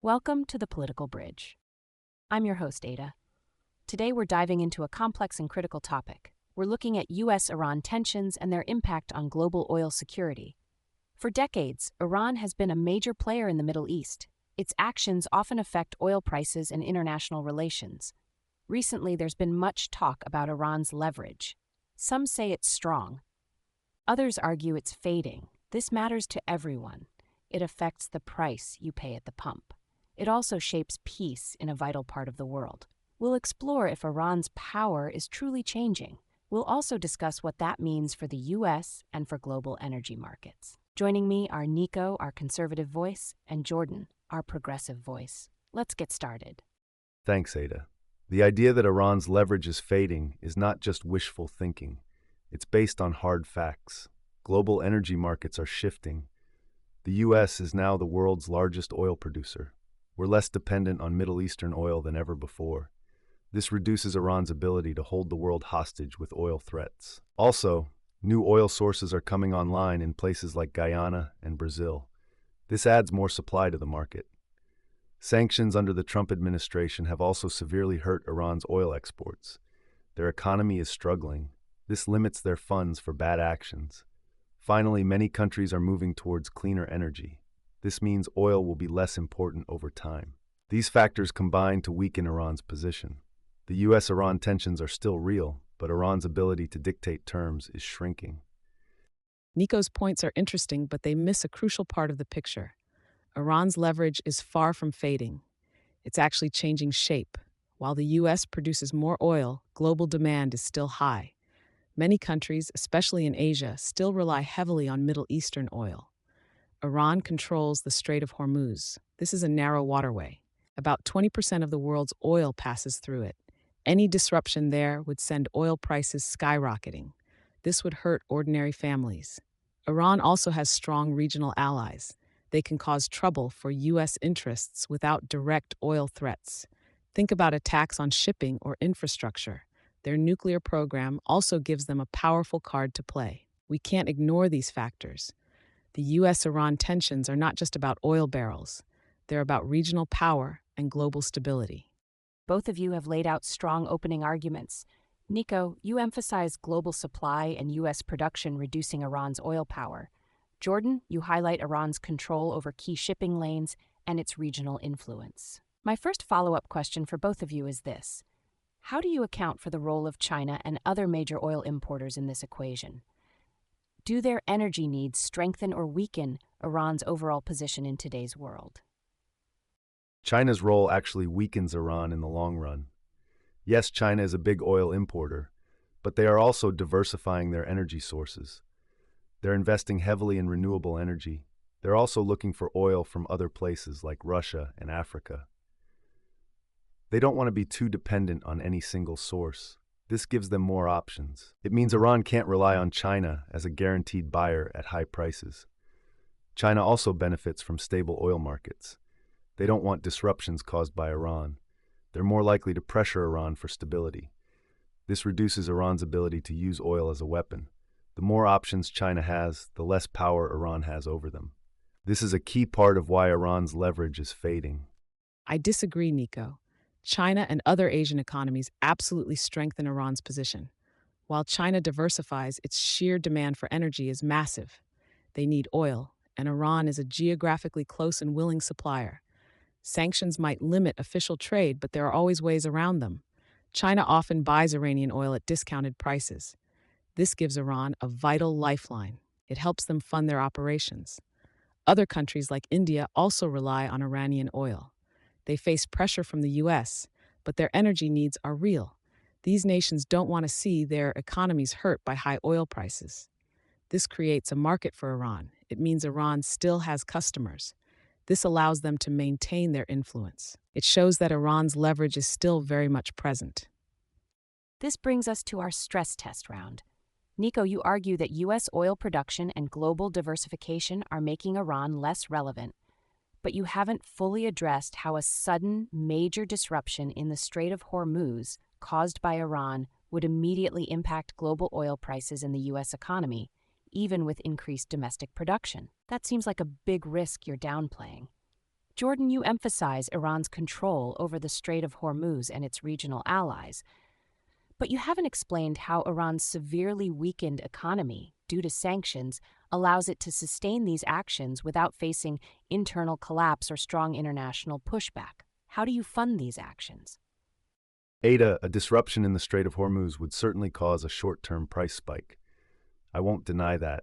Welcome to the Political Bridge. I'm your host, Ada. Today we're diving into a complex and critical topic. We're looking at U.S.-Iran tensions and their impact on global oil security. For decades, Iran has been a major player in the Middle East. Its actions often affect oil prices and international relations. Recently, there's been much talk about Iran's leverage. Some say it's strong. Others argue it's fading. This matters to everyone. It affects the price you pay at the pump. It also shapes peace in a vital part of the world. We'll explore if Iran's power is truly changing. We'll also discuss what that means for the U.S. and for global energy markets. Joining me are Nico, our conservative voice, and Jordan, our progressive voice. Let's get started. Thanks, Ada. The idea that Iran's leverage is fading is not just wishful thinking. It's based on hard facts. Global energy markets are shifting. The U.S. is now the world's largest oil producer. We're less dependent on Middle Eastern oil than ever before. This reduces Iran's ability to hold the world hostage with oil threats. Also, new oil sources are coming online in places like Guyana and Brazil. This adds more supply to the market. Sanctions under the Trump administration have also severely hurt Iran's oil exports. Their economy is struggling. This limits their funds for bad actions. Finally, many countries are moving towards cleaner energy. This means oil will be less important over time. These factors combine to weaken Iran's position. The U.S.-Iran tensions are still real, but Iran's ability to dictate terms is shrinking. Nico's points are interesting, but they miss a crucial part of the picture. Iran's leverage is far from fading. It's actually changing shape. While the U.S. produces more oil, global demand is still high. Many countries, especially in Asia, still rely heavily on Middle Eastern oil. Iran controls the Strait of Hormuz. This is a narrow waterway. About 20% of the world's oil passes through it. Any disruption there would send oil prices skyrocketing. This would hurt ordinary families. Iran also has strong regional allies. They can cause trouble for U.S. interests without direct oil threats. Think about attacks on shipping or infrastructure. Their nuclear program also gives them a powerful card to play. We can't ignore these factors. The U.S.-Iran tensions are not just about oil barrels. They're about regional power and global stability. Both of you have laid out strong opening arguments. Nico, you emphasize global supply and U.S. production reducing Iran's oil power. Jordan, you highlight Iran's control over key shipping lanes and its regional influence. My first follow-up question for both of you is this. How do you account for the role of China and other major oil importers in this equation? Do their energy needs strengthen or weaken Iran's overall position in today's world? China's role actually weakens Iran in the long run. Yes, China is a big oil importer, but they are also diversifying their energy sources. They're investing heavily in renewable energy. They're also looking for oil from other places like Russia and Africa. They don't want to be too dependent on any single source. This gives them more options. It means Iran can't rely on China as a guaranteed buyer at high prices. China also benefits from stable oil markets. They don't want disruptions caused by Iran. They're more likely to pressure Iran for stability. This reduces Iran's ability to use oil as a weapon. The more options China has, the less power Iran has over them. This is a key part of why Iran's leverage is fading. I disagree, Nico. China and other Asian economies absolutely strengthen Iran's position. While China diversifies, its sheer demand for energy is massive. They need oil, and Iran is a geographically close and willing supplier. Sanctions might limit official trade, but there are always ways around them. China often buys Iranian oil at discounted prices. This gives Iran a vital lifeline. It helps them fund their operations. Other countries like India also rely on Iranian oil. They face pressure from the U.S., but their energy needs are real. These nations don't want to see their economies hurt by high oil prices. This creates a market for Iran. It means Iran still has customers. This allows them to maintain their influence. It shows that Iran's leverage is still very much present. This brings us to our stress test round. Nico, you argue that U.S. oil production and global diversification are making Iran less relevant, but you haven't fully addressed how a sudden, major disruption in the Strait of Hormuz caused by Iran would immediately impact global oil prices in the U.S. economy, even with increased domestic production. That seems like a big risk you're downplaying. Jordan, you emphasize Iran's control over the Strait of Hormuz and its regional allies, but you haven't explained how Iran's severely weakened economy, due to sanctions, allows it to sustain these actions without facing internal collapse or strong international pushback. How do you fund these actions? Ada, a disruption in the Strait of Hormuz would certainly cause a short-term price spike. I won't deny that,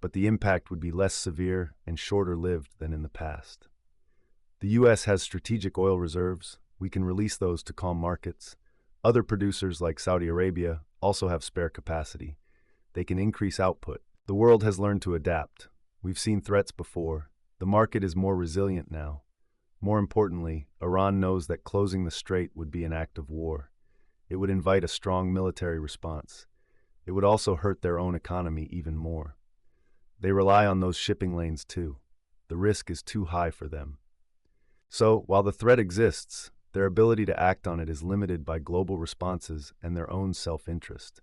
but the impact would be less severe and shorter-lived than in the past. The U.S. has strategic oil reserves. We can release those to calm markets. Other producers like Saudi Arabia also have spare capacity. They can increase output. The world has learned to adapt. We've seen threats before. The market is more resilient now. More importantly, Iran knows that closing the strait would be an act of war. It would invite a strong military response. It would also hurt their own economy even more. They rely on those shipping lanes too. The risk is too high for them. So, while the threat exists, their ability to act on it is limited by global responses and their own self-interest.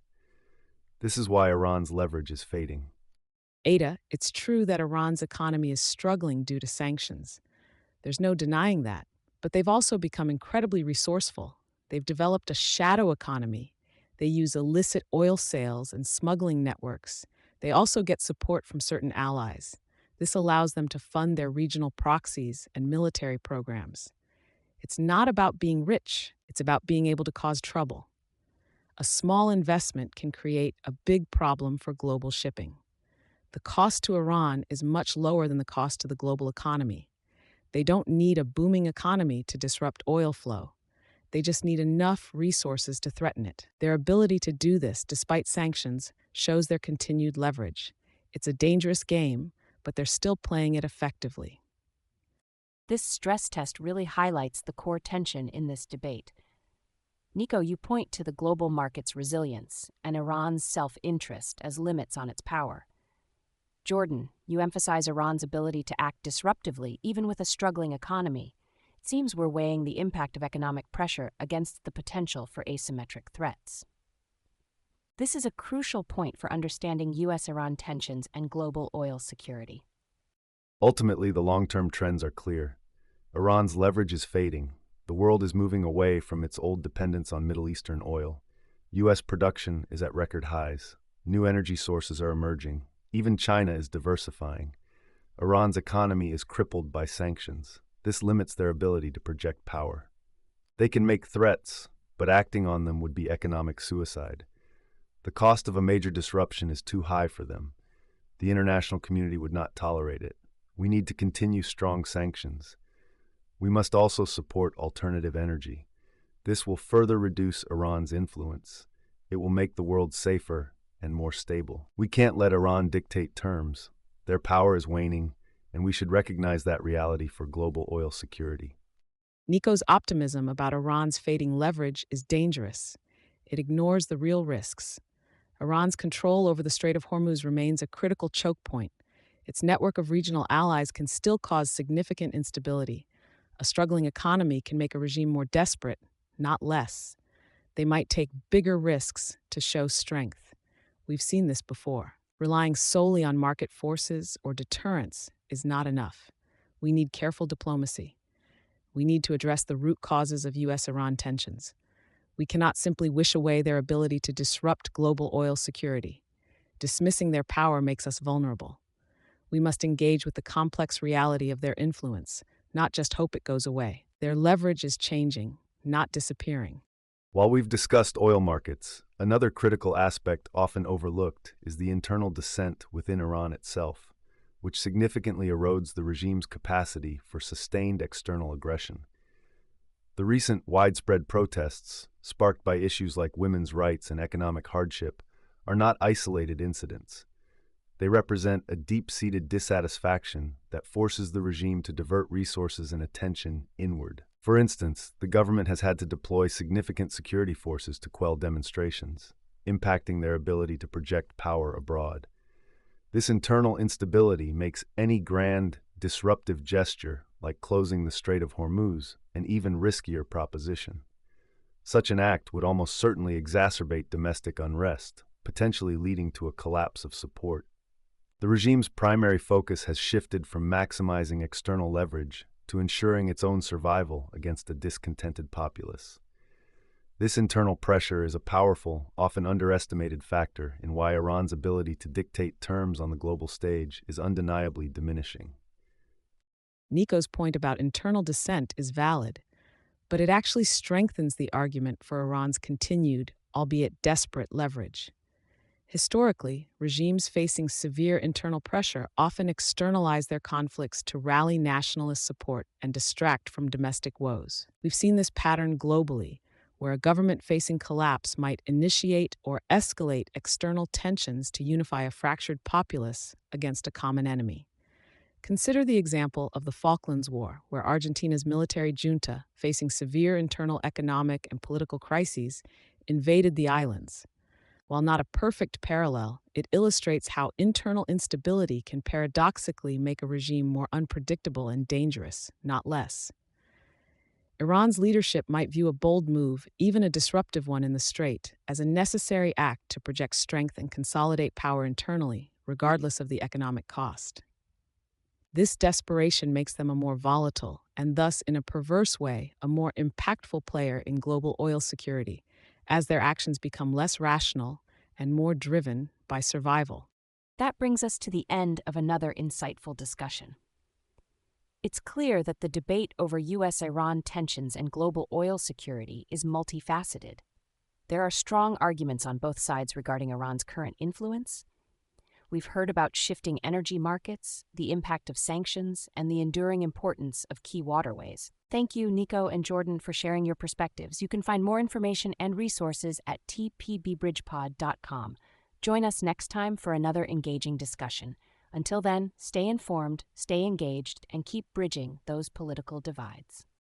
This is why Iran's leverage is fading. Ada, it's true that Iran's economy is struggling due to sanctions. There's no denying that. But they've also become incredibly resourceful. They've developed a shadow economy. They use illicit oil sales and smuggling networks. They also get support from certain allies. This allows them to fund their regional proxies and military programs. It's not about being rich, it's about being able to cause trouble. A small investment can create a big problem for global shipping. The cost to Iran is much lower than the cost to the global economy. They don't need a booming economy to disrupt oil flow. They just need enough resources to threaten it. Their ability to do this, despite sanctions, shows their continued leverage. It's a dangerous game, but they're still playing it effectively. This stress test really highlights the core tension in this debate. Nico, you point to the global market's resilience and Iran's self-interest as limits on its power. Jordan, you emphasize Iran's ability to act disruptively even with a struggling economy. It seems we're weighing the impact of economic pressure against the potential for asymmetric threats. This is a crucial point for understanding U.S.-Iran tensions and global oil security. Ultimately, the long-term trends are clear. Iran's leverage is fading. The world is moving away from its old dependence on Middle Eastern oil. U.S. production is at record highs. New energy sources are emerging. Even China is diversifying. Iran's economy is crippled by sanctions. This limits their ability to project power. They can make threats, but acting on them would be economic suicide. The cost of a major disruption is too high for them. The international community would not tolerate it. We need to continue strong sanctions. We must also support alternative energy. This will further reduce Iran's influence. It will make the world safer and more stable. We can't let Iran dictate terms. Their power is waning, and we should recognize that reality for global oil security. Nico's optimism about Iran's fading leverage is dangerous. It ignores the real risks. Iran's control over the Strait of Hormuz remains a critical choke point. Its network of regional allies can still cause significant instability. A struggling economy can make a regime more desperate, not less. They might take bigger risks to show strength. We've seen this before. Relying solely on market forces or deterrence is not enough. We need careful diplomacy. We need to address the root causes of U.S.-Iran tensions. We cannot simply wish away their ability to disrupt global oil security. Dismissing their power makes us vulnerable. We must engage with the complex reality of their influence, not just hope it goes away. Their leverage is changing, not disappearing. While we've discussed oil markets, another critical aspect often overlooked is the internal dissent within Iran itself, which significantly erodes the regime's capacity for sustained external aggression. The recent widespread protests, sparked by issues like women's rights and economic hardship, are not isolated incidents. They represent a deep-seated dissatisfaction that forces the regime to divert resources and attention inward. For instance, the government has had to deploy significant security forces to quell demonstrations, impacting their ability to project power abroad. This internal instability makes any grand, disruptive gesture, like closing the Strait of Hormuz, an even riskier proposition. Such an act would almost certainly exacerbate domestic unrest, potentially leading to a collapse of support. The regime's primary focus has shifted from maximizing external leverage to ensuring its own survival against a discontented populace. This internal pressure is a powerful, often underestimated factor in why Iran's ability to dictate terms on the global stage is undeniably diminishing. Nico's point about internal dissent is valid, but it actually strengthens the argument for Iran's continued, albeit desperate, leverage. Historically, regimes facing severe internal pressure often externalize their conflicts to rally nationalist support and distract from domestic woes. We've seen this pattern globally, where a government facing collapse might initiate or escalate external tensions to unify a fractured populace against a common enemy. Consider the example of the Falklands War, where Argentina's military junta, facing severe internal economic and political crises, invaded the islands. While not a perfect parallel, it illustrates how internal instability can paradoxically make a regime more unpredictable and dangerous, not less. Iran's leadership might view a bold move, even a disruptive one in the Strait, as a necessary act to project strength and consolidate power internally, regardless of the economic cost. This desperation makes them a more volatile, and thus, in a perverse way, a more impactful player in global oil security, as their actions become less rational and more driven by survival. That brings us to the end of another insightful discussion. It's clear that the debate over U.S.-Iran tensions and global oil security is multifaceted. There are strong arguments on both sides regarding Iran's current influence. We've heard about shifting energy markets, the impact of sanctions, and the enduring importance of key waterways. Thank you, Nico and Jordan, for sharing your perspectives. You can find more information and resources at tpbbridgepod.com. Join us next time for another engaging discussion. Until then, stay informed, stay engaged, and keep bridging those political divides.